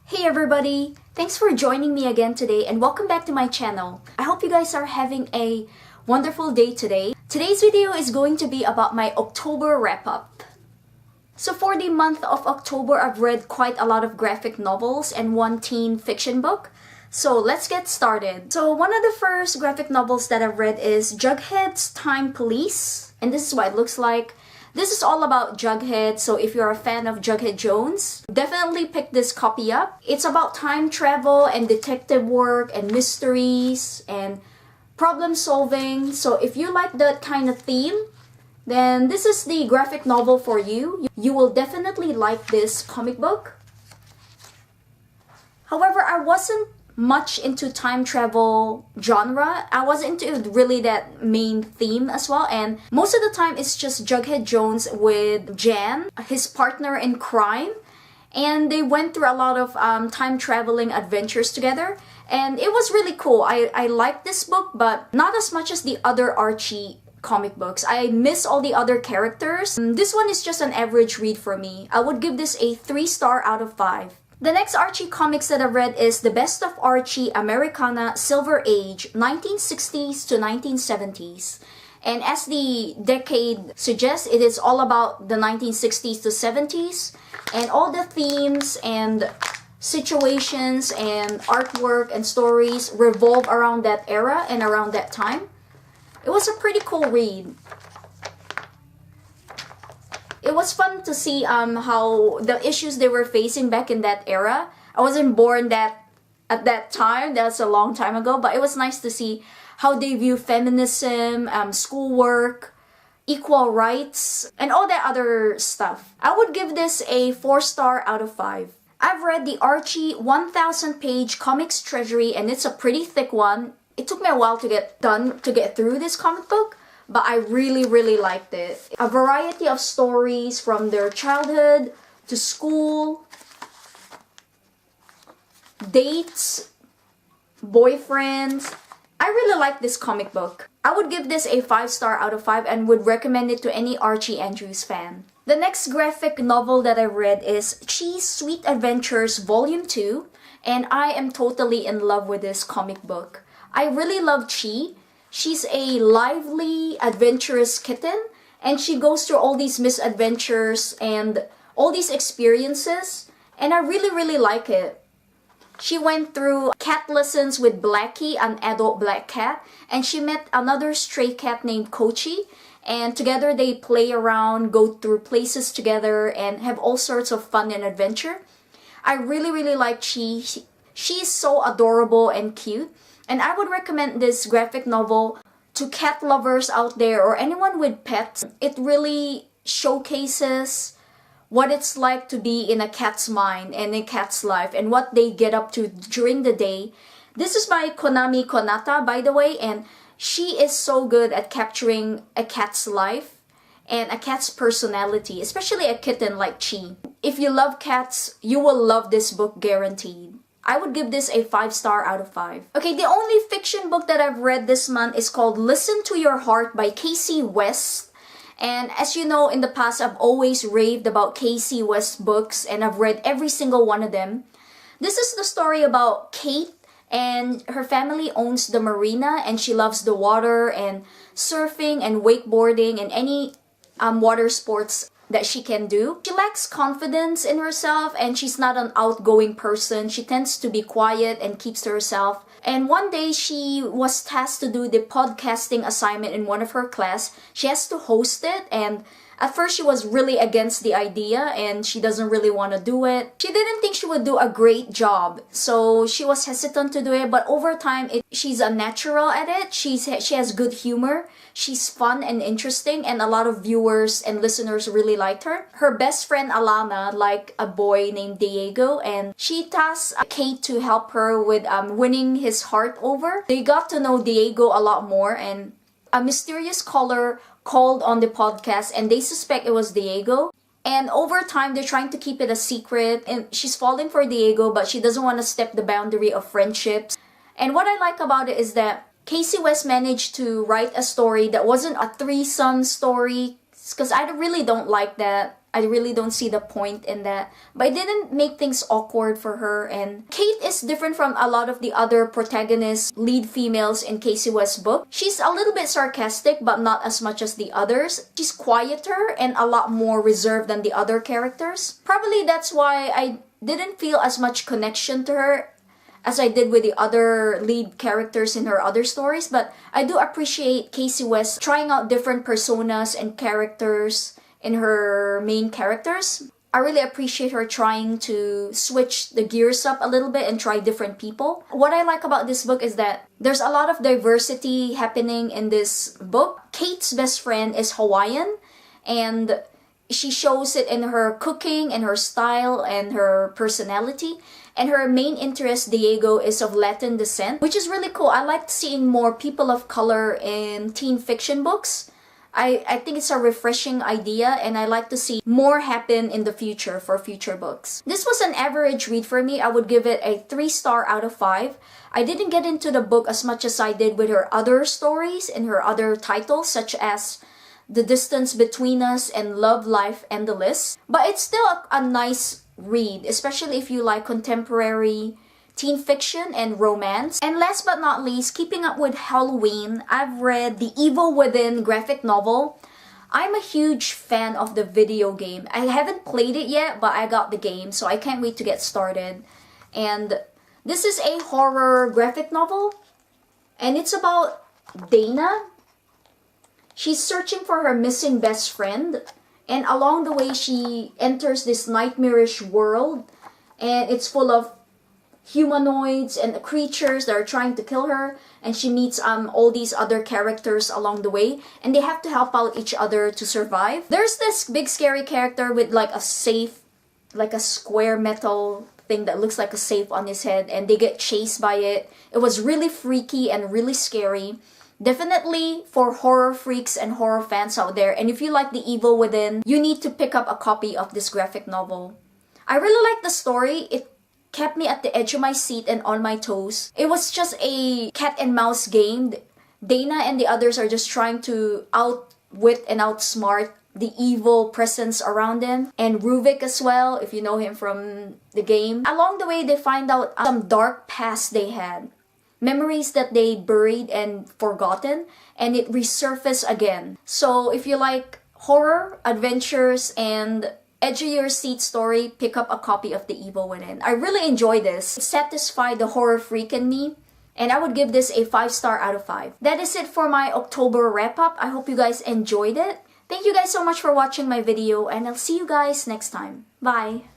Hey everybody! Thanks for joining me again today and welcome back to my channel. I hope you guys are having a wonderful day today. Today's video is going to be about my October wrap-up. So for the month of October, I've read quite a lot of graphic novels and one teen fiction book. So let's get started. So one of the first graphic novels that I've read is Jughead's Time Police. And this is what it looks like. This is all about Jughead, so if you're a fan of Jughead Jones, definitely pick this copy up. It's about time travel and detective work and mysteries and problem solving. So if you like that kind of theme, then this is the graphic novel for you. You will definitely like this comic book. However, I wasn't much into time travel genre. I wasn't into really that main theme as well, and most of the time it's just Jughead Jones with Jan, his partner in crime, and they went through a lot of time traveling adventures together, and it was really cool. I liked this book, but not as much as the other Archie comic books. I miss all the other characters. This one is just an average read for me. I would give this a 3-star out of 5. The next Archie comics that I've read is The Best of Archie, Americana, Silver Age, 1960s to 1970s. And as the decade suggests, it is all about the 1960s to 70s. And all the themes and situations and artwork and stories revolve around that era and around that time. It was a pretty cool read. It was fun to see how the issues they were facing back in that era. I wasn't born at that time. That's a long time ago. But it was nice to see how they view feminism, schoolwork, equal rights, and all that other stuff. I would give this a 4-star out of 5. I've read the Archie 1,000-page comics Treasury, and it's a pretty thick one. It took me a while to get through this comic book, but I really liked it. A variety of stories from their childhood to school, dates, boyfriends. I really like this comic book. I would give this a 5-star out of 5 and would recommend it to any Archie Andrews fan. The next graphic novel that I read is Chi's Sweet Adventures Volume 2, and I am totally in love with this comic book. I really love Chi. She's a lively, adventurous kitten, and she goes through all these misadventures and all these experiences, and I really like it. She went through cat lessons with Blackie, an adult black cat, and she met another stray cat named Kochi, and together they play around, go through places together, and have all sorts of fun and adventure. I really like Chi. She's so adorable and cute. And I would recommend this graphic novel to cat lovers out there or anyone with pets. It really showcases what it's like to be in a cat's mind and a cat's life and what they get up to during the day. This is by Konami Konata, by the way, and she is so good at capturing a cat's life and a cat's personality, especially a kitten like Chi. If you love cats, you will love this book, guaranteed. I would give this a 5-star out of 5. Okay, the only fiction book that I've read this month is called Listen to Your Heart by Kasie West. And as you know, in the past, I've always raved about Kasie West books and I've read every single one of them. This is the story about Kate, and her family owns the marina and she loves the water and surfing and wakeboarding and any water sports that she can do. She lacks confidence in herself and she's not an outgoing person. She tends to be quiet and keeps to herself. And one day she was tasked to do the podcasting assignment in one of her class. She has to host it, and at first she was really against the idea and she doesn't really want to do it. She didn't think she would do a great job, so she was hesitant to do it, but over time she's a natural at it. She has good humor. She's fun and interesting, and a lot of viewers and listeners really liked her. Her best friend Alana liked a boy named Diego, and she tasked Kate to help her with winning his heart over. They got to know Diego a lot more, and a mysterious caller called on the podcast and they suspect it was Diego. And over time, they're trying to keep it a secret, and she's falling for Diego, but she doesn't want to step the boundary of friendships. And what I like about it is that Kasie West managed to write a story that wasn't a threesome story, because I really don't like that. I really don't see the point in that. But it didn't make things awkward for her. And Kate is different from a lot of the other protagonists, lead females in Kasie West's book. She's a little bit sarcastic, but not as much as the others. She's quieter and a lot more reserved than the other characters. Probably that's why I didn't feel as much connection to her as I did with the other lead characters in her other stories. But I do appreciate Kasie West trying out different personas and characters in her main characters. I really appreciate her trying to switch the gears up a little bit and try different people. What I like about this book is that there's a lot of diversity happening in this book. Kate's best friend is Hawaiian, and she shows it in her cooking and her style and her personality. And her main interest, Diego, is of Latin descent, which is really cool. I like seeing more people of color in teen fiction books. I think it's a refreshing idea, and I like to see more happen in the future for future books. This was an average read for me. I would give it a 3-star out of 5. I didn't get into the book as much as I did with her other stories and her other titles, such as The Distance Between Us and Love, Life, Endless. But it's still a nice read, especially if you like contemporary teen fiction and romance. And last but not least, keeping up with Halloween, I've read the Evil Within graphic novel. I'm a huge fan of the video game. I haven't played it yet, but I got the game, so I can't wait to get started. And this is a horror graphic novel, and it's about Dana. She's searching for her missing best friend, and along the way she enters this nightmarish world, and it's full of humanoids and creatures that are trying to kill her, and she meets all these other characters along the way, and they have to help out each other to survive. There's this big scary character with like a safe, like a square metal thing that looks like a safe on his head, and they get chased by it. It was really freaky and really scary. Definitely for horror freaks and horror fans out there, and if you like The Evil Within, you need to pick up a copy of this graphic novel. I really like the story. It kept me at the edge of my seat and on my toes. It was just a cat and mouse game. Dana and the others are just trying to outwit and outsmart the evil presence around them. And Ruvik as well, if you know him from the game. Along the way, they find out some dark past they had. Memories that they buried and forgotten, and it resurfaced again. So if you like horror, adventures, and edge of your seat story, pick up a copy of The Evil Within. I really enjoy this. It satisfied the horror freak in me, and I would give this a 5-star out of 5. That is it for my October wrap-up. I hope you guys enjoyed it. Thank you guys so much for watching my video, and I'll see you guys next time. Bye!